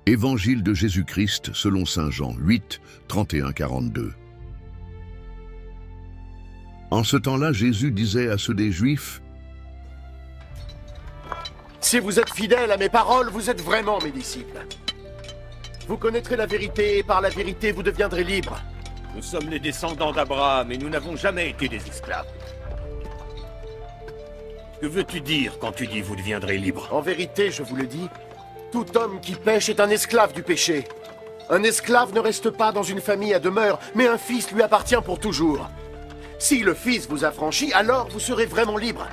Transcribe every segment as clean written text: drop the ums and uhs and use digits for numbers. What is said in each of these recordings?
Évangile de Jésus-Christ selon saint Jean 8, 31-42. En ce temps-là, Jésus disait à ceux des Juifs: Si vous êtes fidèles à mes paroles, vous êtes vraiment mes disciples. Vous connaîtrez la vérité et par la vérité vous deviendrez libres. Nous sommes les descendants d'Abraham et nous n'avons jamais été des esclaves. Que veux-tu dire quand tu dis vous deviendrez libres? En vérité, je vous le dis, tout homme qui pêche est un esclave du péché. Un esclave ne reste pas dans une famille à demeure, mais un fils lui appartient pour toujours. Si le fils vous affranchit, alors vous serez vraiment libre.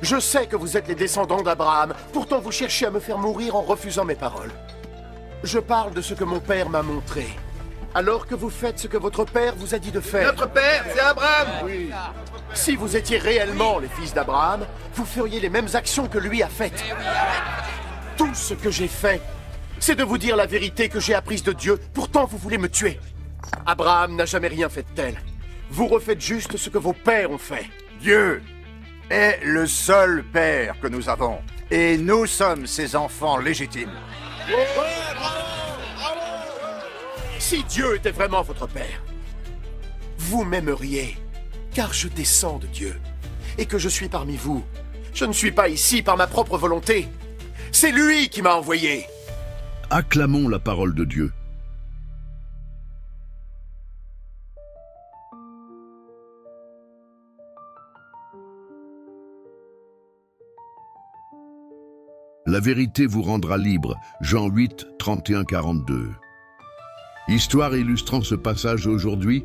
Je sais que vous êtes les descendants d'Abraham, pourtant vous cherchez à me faire mourir en refusant mes paroles. Je parle de ce que mon père m'a montré, alors que vous faites ce que votre père vous a dit de faire. Notre père, c'est Abraham! Oui. Si vous étiez réellement les fils d'Abraham, vous feriez les mêmes actions que lui a faites. Tout ce que j'ai fait, c'est de vous dire la vérité que j'ai apprise de Dieu, pourtant vous voulez me tuer. Abraham n'a jamais rien fait de tel. Vous refaites juste ce que vos pères ont fait. Dieu est le seul père que nous avons. Et nous sommes ses enfants légitimes. Si Dieu était vraiment votre père, vous m'aimeriez, car je descends de Dieu, et que je suis parmi vous. Je ne suis pas ici par ma propre volonté. C'est lui qui m'a envoyé. Acclamons la parole de Dieu. La vérité vous rendra libre. Jean 8, 31-42. Histoire illustrant ce passage aujourd'hui,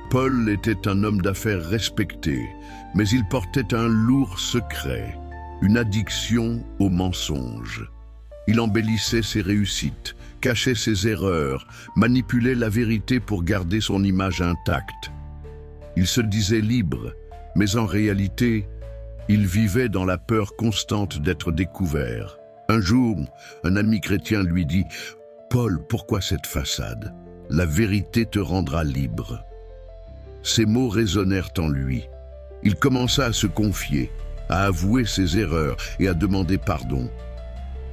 Paul était un homme d'affaires respecté, mais il portait un lourd secret, une addiction au mensonge. Il embellissait ses réussites, cachait ses erreurs, manipulait la vérité pour garder son image intacte. Il se disait libre, mais en réalité, il vivait dans la peur constante d'être découvert. Un jour, un ami chrétien lui dit: « Paul, pourquoi cette façade? La vérité te rendra libre. » Ces mots résonnèrent en lui. Il commença à se confier, à avouer ses erreurs et à demander pardon.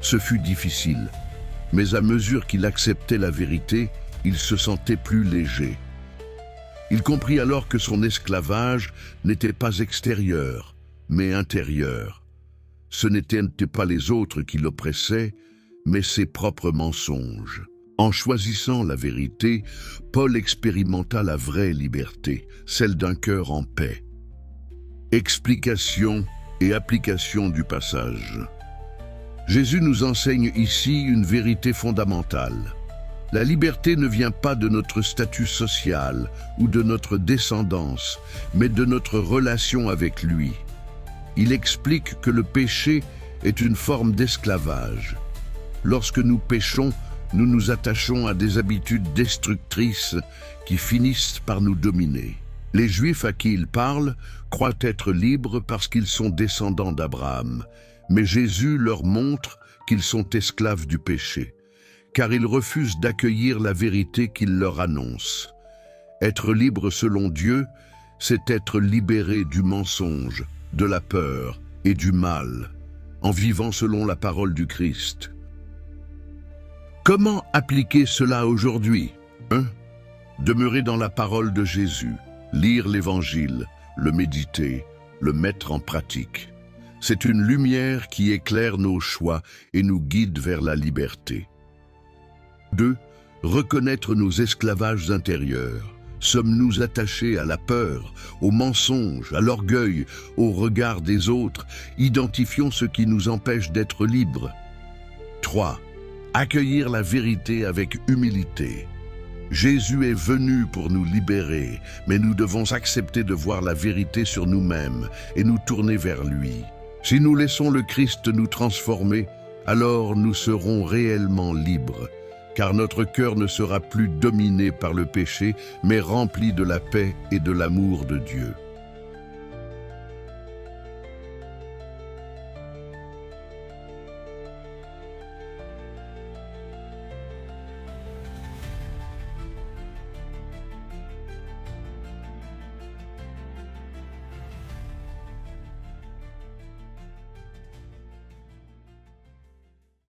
Ce fut difficile, mais à mesure qu'il acceptait la vérité, il se sentait plus léger. Il comprit alors que son esclavage n'était pas extérieur, mais intérieur. Ce n'étaient pas les autres qui l'oppressaient, mais ses propres mensonges. En choisissant la vérité, Paul expérimenta la vraie liberté, celle d'un cœur en paix. Explication et application du passage. Jésus nous enseigne ici une vérité fondamentale. La liberté ne vient pas de notre statut social ou de notre descendance, mais de notre relation avec lui. Il explique que le péché est une forme d'esclavage. Lorsque nous péchons, nous nous attachons à des habitudes destructrices qui finissent par nous dominer. Les Juifs à qui il parle croient être libres parce qu'ils sont descendants d'Abraham, mais Jésus leur montre qu'ils sont esclaves du péché, car ils refusent d'accueillir la vérité qu'il leur annonce. Être libre selon Dieu, c'est être libéré du mensonge, de la peur et du mal, en vivant selon la parole du Christ. Comment appliquer cela aujourd'hui? 1. Demeurer dans la parole de Jésus, lire l'Évangile, le méditer, le mettre en pratique. C'est une lumière qui éclaire nos choix et nous guide vers la liberté. 2. Reconnaître nos esclavages intérieurs. Sommes-nous attachés à la peur, au mensonge, à l'orgueil, au regard des autres? Identifions ce qui nous empêche d'être libres. 3. Accueillir la vérité avec humilité. Jésus est venu pour nous libérer, mais nous devons accepter de voir la vérité sur nous-mêmes et nous tourner vers lui. Si nous laissons le Christ nous transformer, alors nous serons réellement libres, car notre cœur ne sera plus dominé par le péché, mais rempli de la paix et de l'amour de Dieu.